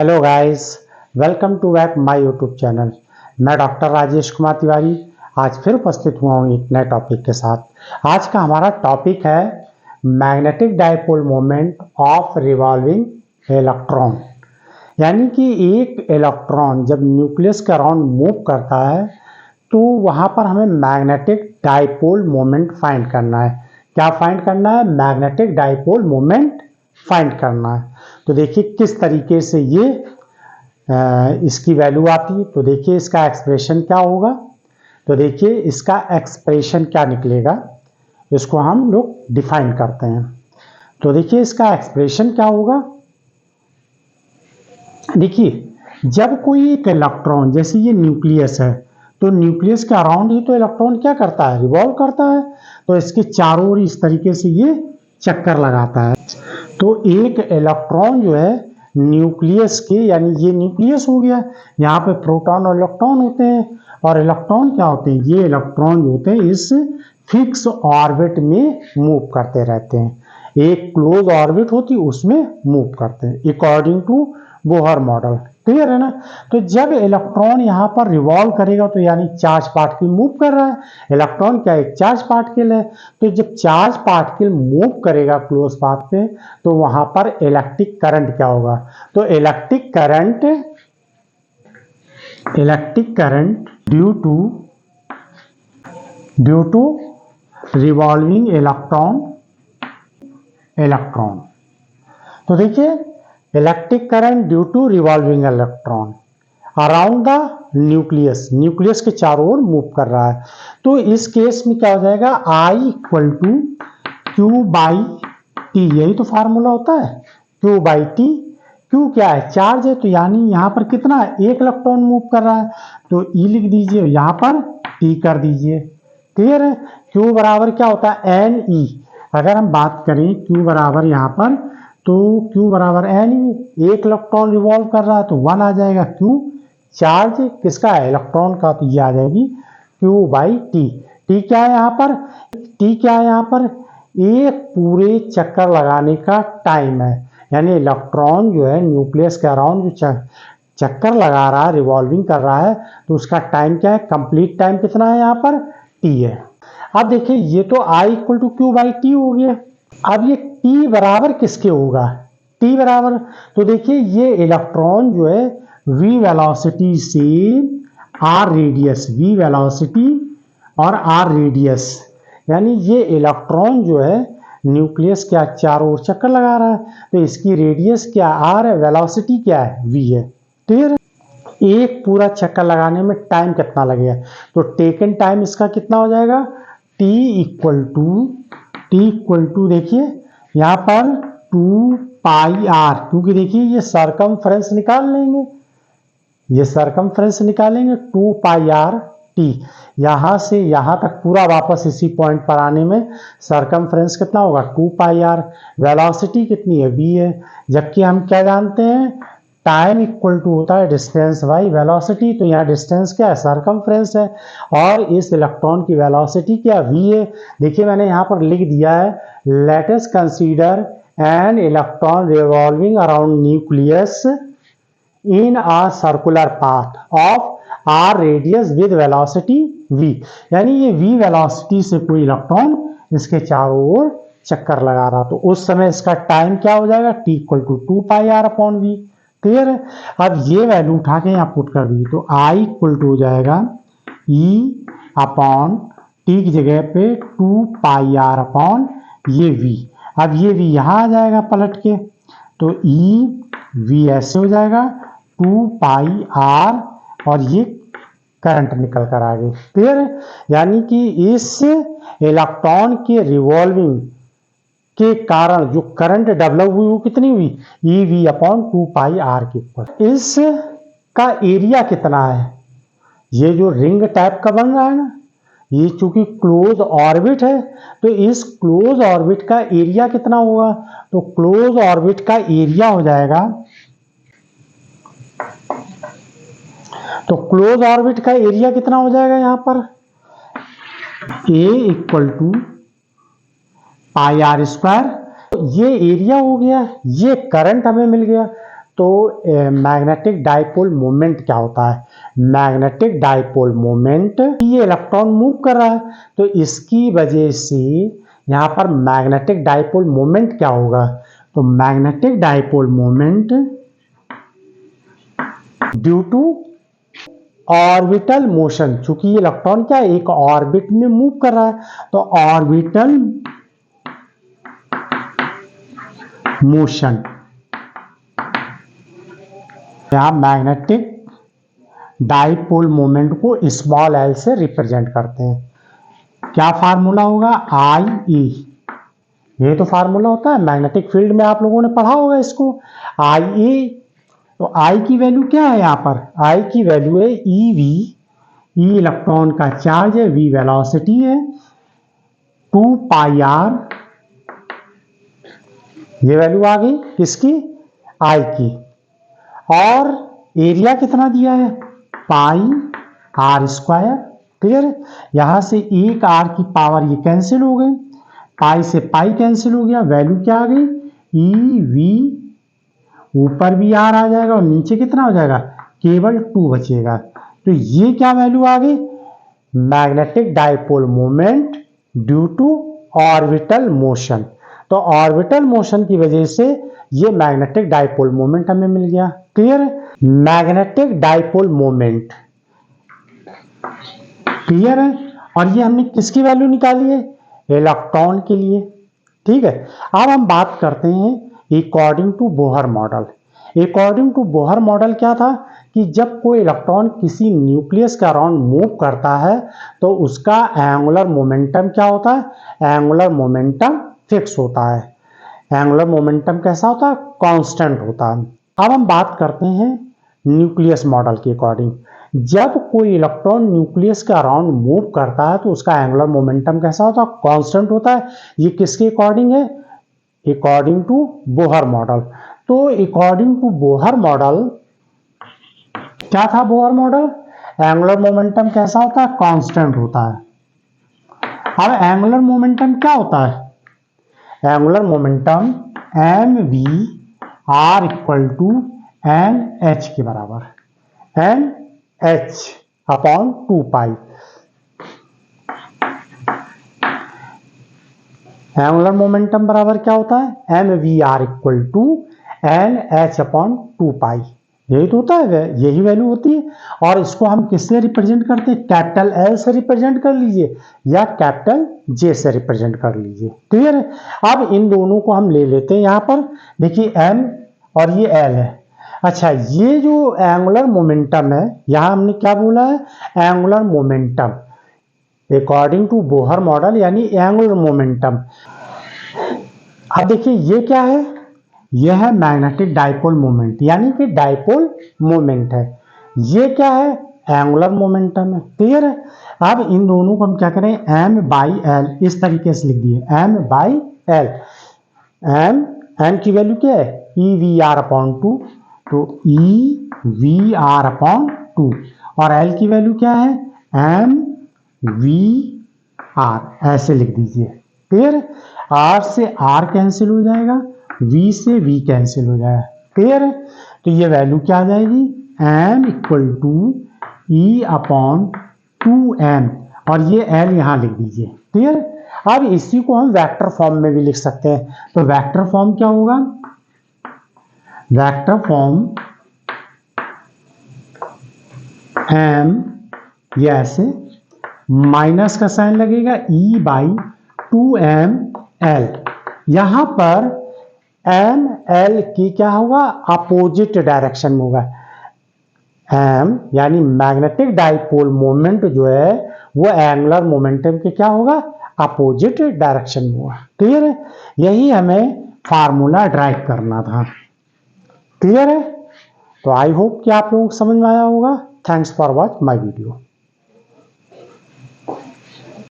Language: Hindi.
Hello guys, welcome to back my YouTube channel. मैं डॉक्टर राजेश कुमार तिवारी आज फिर उपस्थित हुआ हूँ एक नए टॉपिक के साथ। आज का हमारा टॉपिक है magnetic dipole moment of revolving electron. यानी कि एक इलेक्ट्रॉन जब न्यूक्लियस के अराउंड मूव करता है तो वहाँ पर हमें मैग्नेटिक डायपोल मोमेंट फाइंड करना है। क्या फाइंड करना है? मैग्नेटिक डायपोल मोमेंट फाइंड करना है। तो देखिए किस तरीके से ये इसकी वैल्यू आती है। तो देखिए इसका एक्सप्रेशन क्या होगा। तो देखिए इसका एक्सप्रेशन क्या निकलेगा, इसको हम लोग डिफाइन करते हैं। तो देखिए इसका एक्सप्रेशन क्या होगा। देखिए जब कोई एक इलेक्ट्रॉन, जैसे ये न्यूक्लियस है, तो न्यूक्लियस के अराउंड ही तो इलेक्ट्रॉन क्या करता है? रिवॉल्व करता है। तो इसके चारों ओर इस तरीके से ये चक्कर लगाता है। तो एक इलेक्ट्रॉन जो है न्यूक्लियस के, यानी ये न्यूक्लियस हो गया, यहाँ पे प्रोटॉन और इलेक्ट्रॉन होते हैं। और इलेक्ट्रॉन क्या होते हैं? ये इलेक्ट्रॉन जो होते हैं इस फिक्स ऑर्बिट में मूव करते रहते हैं। एक क्लोज ऑर्बिट होती है उसमें मूव करते हैं according to Bohr model. Clear है ना? तो जब इलेक्ट्रॉन यहाँ पर रिवॉल्व करेगा तो यानी चार्ज पार्टिकल मूव कर रहा है। इलेक्ट्रॉन क्या एक चार्ज पार्टिकल है। तो जब चार्ज पार्टिकल मूव करेगा क्लोज पाथ पे तो वहां पर इलेक्ट्रिक करंट क्या होगा? तो electric current due to revolving electron. तो देखिए electric current due to revolving electron around the nucleus के चारों ओर मूव कर रहा है। तो इस केस में क्या हो जाएगा? I equal to Q by T. यही तो फार्मूला होता है, क्यू बाई टी। क्यू क्या है? चार्ज है। तो यानी यहाँ पर कितना है? एक इलेक्ट्रॉन मूव कर रहा है। तो E लिख दीजिए, यहाँ पर T कर दीजिए। क्लियर है? क्यू बराबर क्या होता है? N E. अगर हम बात करें क्यू बराबर यहाँ पर, तो क्यू बराबर एन ई। एक इलेक्ट्रॉन रिवॉल्व कर रहा है तो 1 आ जाएगा क्यू। चार्ज किसका है? इलेक्ट्रॉन का। तो ये आ जाएगी क्यू बाई टी। टी क्या है यहाँ पर? टी क्या है यहाँ पर? एक पूरे चक्कर लगाने का टाइम है। यानी इलेक्ट्रॉन जो है न्यूक्लियस के अराउंड जो चक्कर लगा रहा है, रिवॉल्विंग कर रहा है, तो उसका टाइम क्या है? कंप्लीट टाइम कितना है यहाँ पर? टी है। अब देखिए ये तो I equal to Q by T हो गया। अब ये T बराबर किसके होगा? T बराबर, तो देखिए ये इलेक्ट्रॉन जो है v वेलोसिटी से r रेडियस, v वेलोसिटी और r रेडियस, यानी ये इलेक्ट्रॉन जो है न्यूक्लियस क्या चारों ओर चक्कर लगा रहा है, तो इसकी रेडियस क्या r है, वेलोसिटी क्या है? v है। क्लियर? एक पूरा चक्कर लगाने में टाइम कितना लगेगा? तो टेकन टाइम इसका कितना हो जाएगा? T इक्वल टू देखिए यहाँ पर 2 पाई आर, क्योंकि देखिए ये सरकमफ्रेंस निकाल लेंगे, ये सरकमफ्रेंस निकालेंगे 2 पाई आर टी। यहाँ से यहाँ तक पूरा वापस इसी पॉइंट पर आने में सरकमफ्रेंस कितना होगा? 2 पाई आर। वेलोसिटी कितनी है? v है। जबकि हम क्या जानते हैं? टाइम इक्वल टू होता है डिस्टेंस बाई वेलोसिटी। तो यहाँ डिस्टेंस क्या है? सरकमफ्रेंस है। और इस इलेक्ट्रॉन की वेलोसिटी क्या? v है। देखिए मैंने यहाँ पर लिख दिया है, let us consider an electron revolving around nucleus in a circular path of r radius with velocity v। यानी ये v वेलोसिटी से कोई इलेक्ट्रॉन इसके चारों ओर चक्कर लगा रहा, तो उस समय इसका टाइम क्या हो जाएगा? t equal to 2 pi R upon v। Clear है? अब ये वैल्यू उठा के यहाँ पुट कर दी तो I इक्वल टू हो जाएगा e अपॉन t की जगह पे 2 पाई आर अपॉन ये v। अब ये v यहाँ आ जाएगा पलट के, तो e v ऐसे हो जाएगा 2 पाई आर और ये करंट निकल कर आ गई। क्लियर है? यानी कि इस इलेक्ट्रॉन के रिवॉल्विंग के कारण जो करंट डेवलप हुई वो कितनी हुई? E V upon 2 pi R के ऊपर। इस का एरिया कितना है? ये जो रिंग टाइप का बन रहा है ना, ये चूंकि क्लोज ऑर्बिट है, तो इस क्लोज ऑर्बिट का एरिया कितना होगा? तो क्लोज ऑर्बिट का एरिया हो जाएगा, तो क्लोज ऑर्बिट का एरिया कितना हो जाएगा यहाँ पर? A equal to pi R square. ये एरिया हो गया, ये करंट हमें मिल गया। तो मैग्नेटिक डाइपोल मोमेंट क्या होता है? मैग्नेटिक डाइपोल मोमेंट, ये इलेक्ट्रॉन मूव कर रहा है तो इसकी वजह से यहाँ पर मैग्नेटिक डाइपोल मोमेंट क्या होगा? तो magnetic dipole moment due to orbital motion, चूंकि ये इलेक्ट्रॉन क्या एक ऑर्बिट में मूव कर रहा है तो ऑर्बिटल मोशन, यहां मैग्नेटिक डाइपोल मोमेंट को स्मॉल एल से रिप्रेजेंट करते हैं। क्या फार्मूला होगा? आई ई, ये तो फार्मूला होता है मैग्नेटिक फील्ड में, आप लोगों ने पढ़ा होगा इसको। आई ई, तो आई की वैल्यू क्या है? यहाँ पर आई की वैल्यू है ई वी, ई इलेक्ट्रॉन का चार्ज है, वी वेलोसिटी है, 2 पाई आर, ये वैल्यू आ गई किसकी? आई की। और एरिया कितना दिया है? पाई आर स्क्वायर। क्लियर है? यहां से एक आर की पावर ये कैंसिल हो गई, पाई से पाई कैंसिल हो गया, वैल्यू क्या आ गई? ई वी, ऊपर भी आर आ जाएगा और नीचे कितना हो जाएगा? केवल 2 बचेगा। तो ये क्या वैल्यू आ गई? Magnetic dipole moment due to orbital motion. तो ऑर्बिटल मोशन की वजह से ये मैग्नेटिक डाइपोल मोमेंट हमें मिल गया। क्लियर है? मैग्नेटिक डाइपोल मोमेंट क्लियर है। और ये हमने किसकी वैल्यू निकाली है? इलेक्ट्रॉन के लिए। ठीक है, अब हम बात करते हैं according to Bohr model. According to Bohr model क्या था कि जब कोई इलेक्ट्रॉन किसी न्यूक्लियस के अराउंड मूव करता है तो उसका एंगुलर मोमेंटम क्या होता है? एंगुलर मोमेंटम फिक्स होता है। एंगुलर मोमेंटम कैसा होता है? कांस्टेंट होता है। अब हम बात करते हैं न्यूक्लियस मॉडल के अकॉर्डिंग। जब कोई इलेक्ट्रॉन न्यूक्लियस के अराउंड मूव करता है तो उसका एंगुलर मोमेंटम कैसा होता है? कांस्टेंट होता है। ये किसके अकॉर्डिंग है? According to Bohr model. तो अकॉर्डिंग टू बोहर मॉडल क्या था? बोहर मॉडल एंगुलर मोमेंटम कैसा होता है? कांस्टेंट होता है। अब एंगुलर मोमेंटम क्या होता है? Angular momentum M V R equal to N H के बराबर, N H upon 2 pi. Angular momentum बराबर क्या होता है? M V R equal to N H upon 2 pi. यही तो होता है, यही वैल्यू होती है। और इसको हम किससे रिप्रेजेंट करते हैं? कैपिटल एल से रिप्रेजेंट कर लीजिए या कैपिटल जे से रिप्रेजेंट कर लीजिए। क्लियर है? अब इन दोनों को हम ले लेते हैं। यहां पर देखिए एम और ये एल है। अच्छा, ये जो एंगुलर मोमेंटम है, यहां हमने क्या बोला है? Angular momentum according to Bohr model, यानी एंगुलर मोमेंटम। अब देखिए ये क्या है? यह है मैग्नेटिक डाइपोल मोमेंट, यानी कि डाइपोल मोमेंट है। ये क्या है? एंगुलर मोमेंटम है। क्लियर है? अब इन दोनों को हम क्या करें? एम बाई एल इस तरीके से लिख दिए, एम बाई एल। एम की वैल्यू क्या है? ई वी आर अपॉन 2, तो ई वी आर अपॉन 2। और एल की वैल्यू क्या है? एम वी आर, ऐसे लिख दीजिए। क्लियर है? आर से आर कैंसिल हो जाएगा, वी से वी कैंसिल हो जाएगा। क्लियर है? तो ये वैल्यू क्या आ जाएगी? M equal to E upon 2m, और ये एल यहां लिख दीजिए। क्लियर? अब इसी को हम वेक्टर फॉर्म में भी लिख सकते हैं। तो वेक्टर फॉर्म क्या होगा? वेक्टर फॉर्म m, ये ऐसे माइनस का साइन लगेगा, e बाई 2m l। यहां पर m l की क्या होगा? अपोजिट डायरेक्शन में होगा। m यानी मैग्नेटिक डाइपोल मोमेंट जो है वो एंगुलर मोमेंटम के क्या होगा? अपोजिट डायरेक्शन में होगा। क्लियर है? यही हमें फार्मूला ड्राइव करना था। क्लियर है? तो आई होप कि आप लोगों को समझ में आया होगा। Thanks for watch my video.